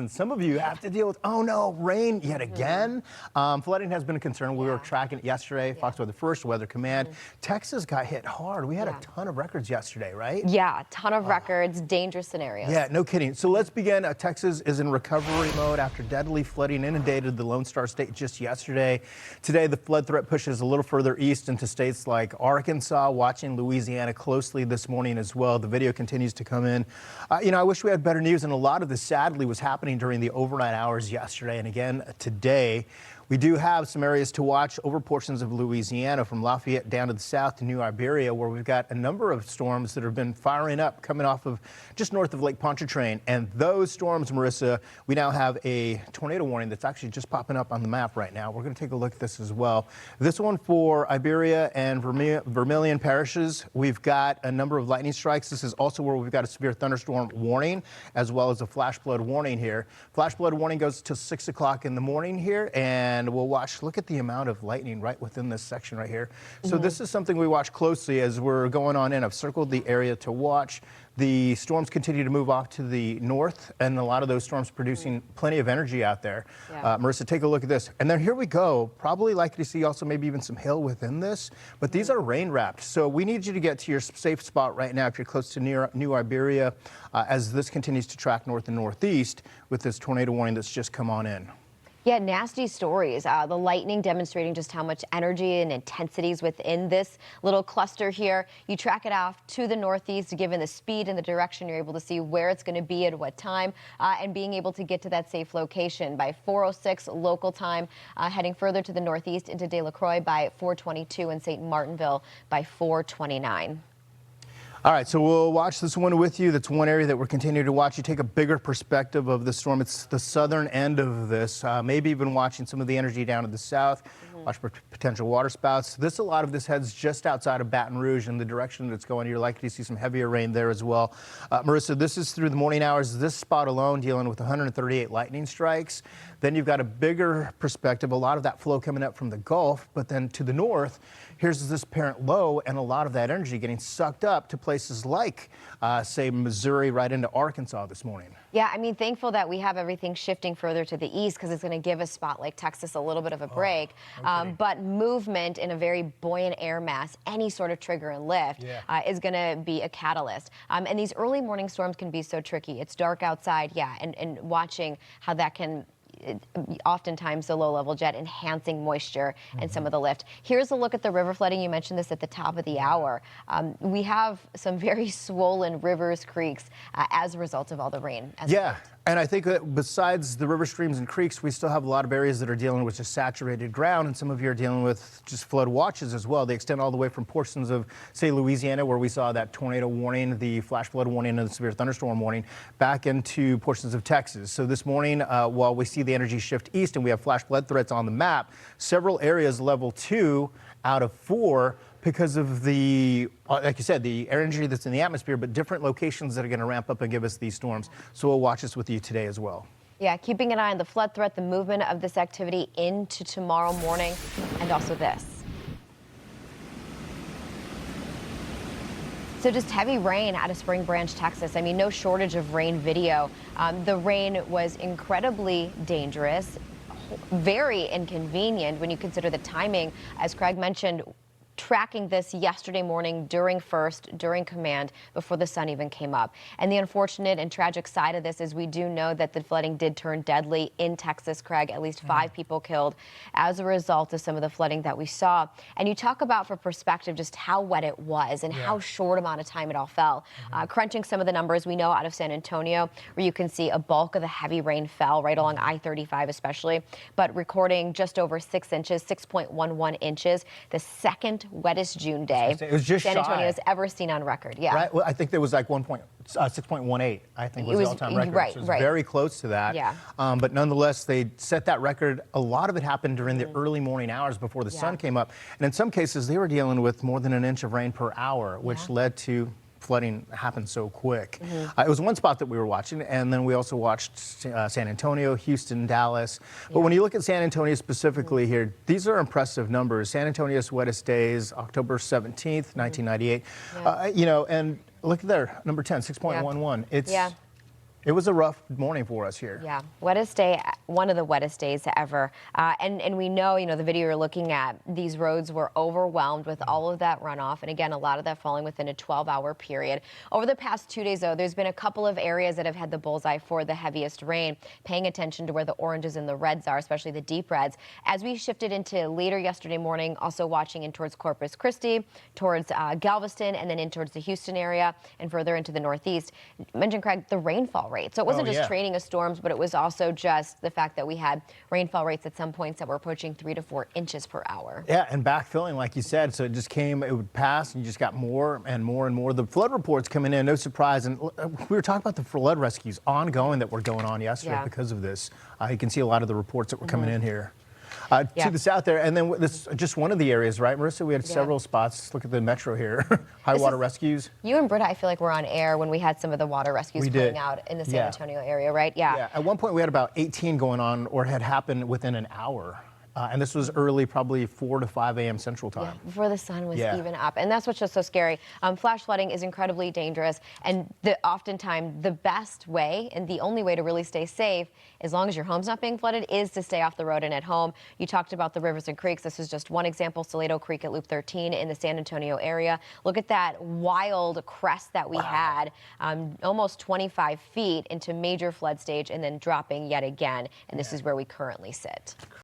and some of you have to deal with, oh no, rain yet again. Flooding has been a concern. We were tracking it yesterday. Fox Weather First, Weather Command. Texas got hit hard. We had a ton of records yesterday, right? Yeah, a ton of records, dangerous scenarios. Yeah, no kidding. So let's begin. Texas is in recovery mode after deadly flooding inundated the Lone Star State just yesterday. Today, the flood threat pushes a little further east into states like Arkansas, watching Louisiana closely this morning as well. The video continues to come in. I wish we had better news, and a lot of this sadly was happening during the overnight hours yesterday and again today. We do have some areas to watch over portions of Louisiana, from Lafayette down to the south to New Iberia, where we've got a number of storms that have been firing up coming off of just north of Lake Pontchartrain. And those storms, Marissa, we now have a tornado warning that's actually just popping up on the map right now. We're going to take a look at this as well. This one for Iberia and Vermilion parishes. We've got a number of lightning strikes. This is also where we've got a severe thunderstorm warning, as well as a flash flood warning here. Flash flood warning goes till 6 o'clock in the morning here, and we'll watch. Look at the amount of lightning right within this section right here. So this is something we watch closely as we're going on in. I've circled the area to watch. The storms continue to move off to the north, and a lot of those storms producing plenty of energy out there. Marissa, take a look at this. And then here we go. Probably likely to see also maybe even some hail within this, but these are rain wrapped. So we need you to get to your safe spot right now if you're close to New Iberia, as this continues to track north and northeast with this tornado warning that's just come on in. Yeah, nasty stories. The lightning demonstrating just how much energy and intensity is within this little cluster here. You track it off to the northeast, given the speed and the direction, you're able to see where it's going to be at what time, and being able to get to that safe location by 4:06 local time, heading further to the northeast into De La Croix by 4:22 and St. Martinville by 4:29. All right, so we'll watch this one with you. That's one area that we're continuing to watch. You take a bigger perspective of the storm. It's the southern end of this, maybe even watching some of the energy down to the south. Watch for potential water spouts. A lot of this heads just outside of Baton Rouge in the direction that it's going. You're likely to see some heavier rain there as well. Marissa, this is through the morning hours. This spot alone dealing with 138 lightning strikes. Then you've got a bigger perspective, a lot of that flow coming up from the Gulf, but then to the north, here's this parent low and a lot of that energy getting sucked up to places like, say, Missouri, right into Arkansas this morning. Yeah, I mean, thankful that we have everything shifting further to the east, because it's going to give a spot like Texas a little bit of a break. But movement in a very buoyant air mass, any sort of trigger and lift, is going to be a catalyst. And these early morning storms can be so tricky. It's dark outside, and watching how that can oftentimes the low-level jet enhancing moisture and some of the lift. Here's a look at the river flooding. You mentioned this at the top of the hour. We have some very swollen rivers, creeks, as a result of all the rain. And I think that besides the river, streams, and creeks, we still have a lot of areas that are dealing with just saturated ground, and some of you are dealing with just flood watches as well. They extend all the way from portions of, say, Louisiana, where we saw that tornado warning, the flash flood warning, and the severe thunderstorm warning, back into portions of Texas. So this morning, while we see the energy shift east and we have flash flood threats on the map, several areas level 2 out of 4 because of the, like you said, the energy that's in the atmosphere, but different locations that are going to ramp up and give us these storms. So we'll watch this with you today as well. Yeah, keeping an eye on the flood threat, the movement of this activity into tomorrow morning, and also this. So just heavy rain out of Spring Branch, Texas. I mean, no shortage of rain video. The rain was incredibly dangerous, very inconvenient when you consider the timing. As Craig mentioned, tracking this yesterday morning during command, before the sun even came up. And the unfortunate and tragic side of this is we do know that the flooding did turn deadly in Texas, Craig. At least 5 people killed as a result of some of the flooding that we saw. And you talk about, for perspective, just how wet it was and how short amount of time it all fell. Crunching some of the numbers we know out of San Antonio, where you can see a bulk of the heavy rain fell right along I-35 especially, but recording just over 6 inches, 6.11 inches, the second wettest June day it was just San Antonio's ever seen on record. Right? Well, I think there was like 6.18, I think was the all-time record. Right, so it was very close to that. But nonetheless, they set that record. A lot of it happened during the early morning hours before the sun came up. And in some cases, they were dealing with more than an inch of rain per hour, which led to flooding happened so quick. It was one spot that we were watching, and then we also watched San Antonio, Houston, Dallas. But when you look at San Antonio specifically here, these are impressive numbers. San Antonio's wettest days, October 17th, 1998. And look there, number 10, 6.11. It was a rough morning for us here. Yeah, wettest day, one of the wettest days ever. And we know, the video you're looking at, these roads were overwhelmed with all of that runoff. And again, a lot of that falling within a 12-hour period. Over the past 2 days, though, there's been a couple of areas that have had the bullseye for the heaviest rain, paying attention to where the oranges and the reds are, especially the deep reds. As we shifted into later yesterday morning, also watching in towards Corpus Christi, towards Galveston, and then in towards the Houston area and further into the northeast. You mentioned, Craig, the rainfall rate. So it wasn't just training of storms, but it was also just the fact that we had rainfall rates at some points that were approaching 3 to 4 inches per hour. Yeah, and backfilling, like you said, so it just came, it would pass, and you just got more and more and more. The flood reports coming in, no surprise, and we were talking about the flood rescues ongoing that were going on yesterday because of this. You can see a lot of the reports that were coming in here. To the south there, and then this just one of the areas, right, Marissa? We had several spots. Look at the metro here. High water rescues. You and Britta, I feel like, were on air when we had some of the water rescues coming out in the San Antonio area, right? Yeah. At one point, we had about 18 going on, or had happened within an hour. And this was early, probably 4 to 5 a.m. Central Time. Yeah, before the sun was even up. And that's what's just so scary. Flash flooding is incredibly dangerous. And oftentimes the best way and the only way to really stay safe, as long as your home's not being flooded, is to stay off the road and at home. You talked about the rivers and creeks. This is just one example. Salado Creek at Loop 13 in the San Antonio area. Look at that wild crest that we had, almost 25 feet into major flood stage and then dropping yet again. And this is where we currently sit.